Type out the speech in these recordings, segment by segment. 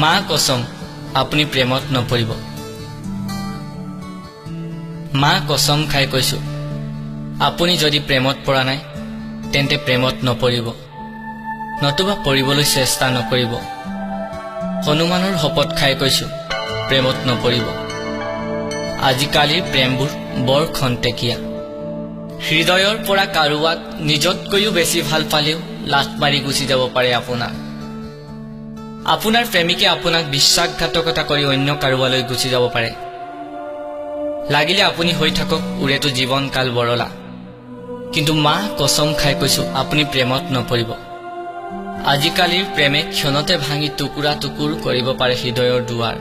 মা কসম আপুনি প্ৰেমত নপৰিব মা কসম খাই কৈছো আপুনি যদি প্ৰেমত পৰা নাই তেন্তে প্ৰেমত নপৰিব নতুবা পৰিবলৈ চেষ্টা নকৰিব হনুমানৰ শপত খাই কৈছো প্ৰেমত নপৰিব আজিকালিৰ প্ৰেমবোৰ বৰ খন্তেকীয়া হৃদয়ৰ পৰা কাৰুৱাক নিজতকৈও বেছি ভাল পালেও লাত মাৰি গুচি যাব পাৰে আপোনাৰ প্ৰেমিকে আপোনাক বিশ্বাসঘাতকতা কৰি অন্য কাৰোবালৈ গুচি যাব পাৰে লাগিলে আপুনি হৈ থাকক উৰেটো জীৱনকাল বৰলা কিন্তু মা কসম খাই কৈছো আপুনি প্ৰেমত নপৰিব আজিকালিৰ প্ৰেমে ক্ষণতে ভাঙি টুকুৰা টুকুৰ কৰিব পাৰে হৃদয়ৰ দুৱাৰ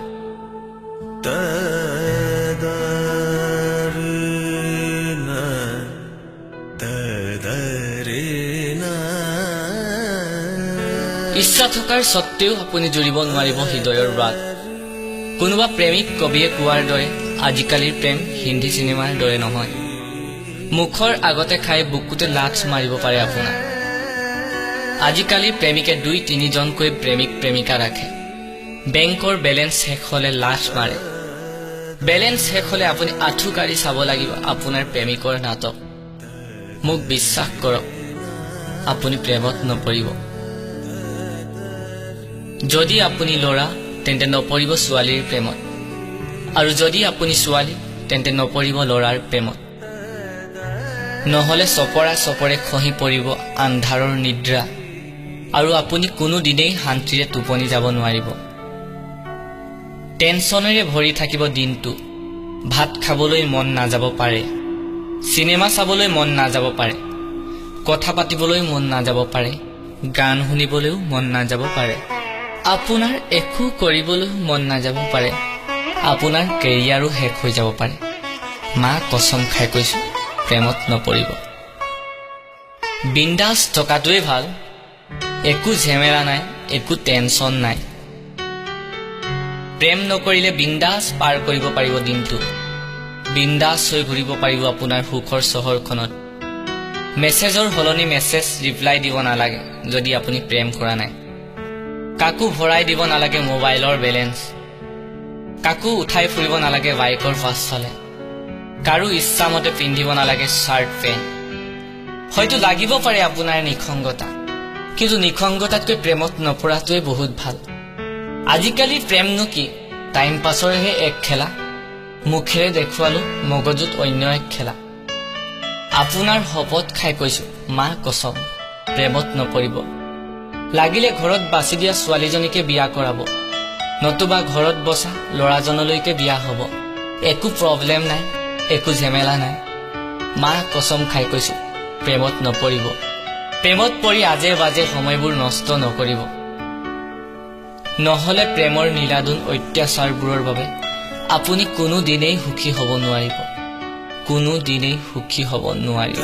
ইচ্ছা থকাৰ সত্ত্বেও আপুনি জুৰিব নোৱাৰিব হৃদয়ৰ বাট কোনোবা প্ৰেমিক কবিয়ে কোৱাৰ দৰে আজিকালিৰ প্ৰেম হিন্দী চিনেমাৰ দৰে নহয় মুখৰ আগতে খাই বুকুতে লাথ মাৰিব পাৰে আপোনাৰ আজিকালিৰ প্ৰেমিকে 2-3 জনকৈ প্ৰেমিক প্ৰেমিকা ৰাখে বেংকৰ বেলেন্স শেষ হলে লাথ মাৰে বেলেন্স শেষ হলে আপুনি আঁঠু কাঢ়ি চাব লাগিব আপোনাৰ প্ৰেমিকৰ নাটক মোক বিশ্বাস কৰক আপুনি প্ৰেমত নপৰিব যদি আপুনি লৰা তেন্তে নপৰিব ছোৱালীৰ প্ৰেমত আৰু যদি আপুনি ছোৱালী তেন্তে নপৰিব লৰাৰ প্ৰেমত নহলে চপৰা চপৰে খহি পৰিব আন্ধাৰৰ নিদ্ৰা আৰু আপুনি কোনো দিনেই শান্তিৰে টোপনি যাব নোৱাৰিব টেনচনেৰে ভৰি থাকিব দিনটো ভাত খাবলৈ মন নাযাব পাৰে সিনেমা চাবলৈ মন নাযাব পাৰে কথা পাতিবলৈ মন নাযাব পাৰে গান শুনিবলৈও মন নাযাব পাৰে আপোনাৰ একো কৰিবলৈ মন নাযাব পাৰে আপোনাৰ কেৰিয়াৰো শেষ হৈ যাব পাৰে মা কসম খাই কৈছো প্ৰেমত নপৰিব বিন্দাস থকাটোৱে ভাল একো ঝেমেলা নাই একো টেনচন নাই প্ৰেম নকৰিলে বিন্দাস পাৰ কৰিব পাৰিব দিনটো বিন্দাস হৈ ঘূৰিব পাৰিব আপোনাৰ সুখৰ চহৰখনত মেছেজৰ হলনি মেছেজ ৰিপ্লাই দিব নালাগে যদি আপুনি প্ৰেম কৰা নাই কাকু ভৰাই দিব নালাগে মোবাইলৰ বেলেন্স কাকু উঠাই ফুৰিব নালাগে বাইকৰ পাছফালে কাৰো ইচ্ছামতে পিন্ধিব নালাগে শাৰ্ট পেণ্ট হয়তো লাগিব পাৰে আপোনাৰ নিখংগতা কিন্তু নিখংগতাতকৈ প্ৰেমত নপৰাটোৱে বহুত ভাল আজিকালি প্ৰেমনো কি টাইম পাছৰহে এক খেলা মুখেৰে দেখুৱালো মগজুত অন্য এক খেলা আপোনাৰ শপত খাই কৈছো মা কসম প্ৰেমত নপৰিব লাগিলে ঘৰত বাছি দিয়া ছোৱালীজনীকে বিয়া কৰাব নতুবা ঘৰত বসা লৰাজনলৈকে বিয়া হ'ব একো প্ৰব্লেম নাই একো ঝেমেলা নাই মা কসম খাই কৈছো প্ৰেমত নপৰিব প্ৰেমত পৰি আজে বাজে সময়বোৰ নষ্ট নকৰিব নহলে প্ৰেমৰ নীলাদুন অত্যাচাৰবোৰৰ বাবে আপুনি কোনো দিনেই সুখী হ'ব নোৱাৰিব কোনো দিনেই সুখী হ'ব নোৱাৰিব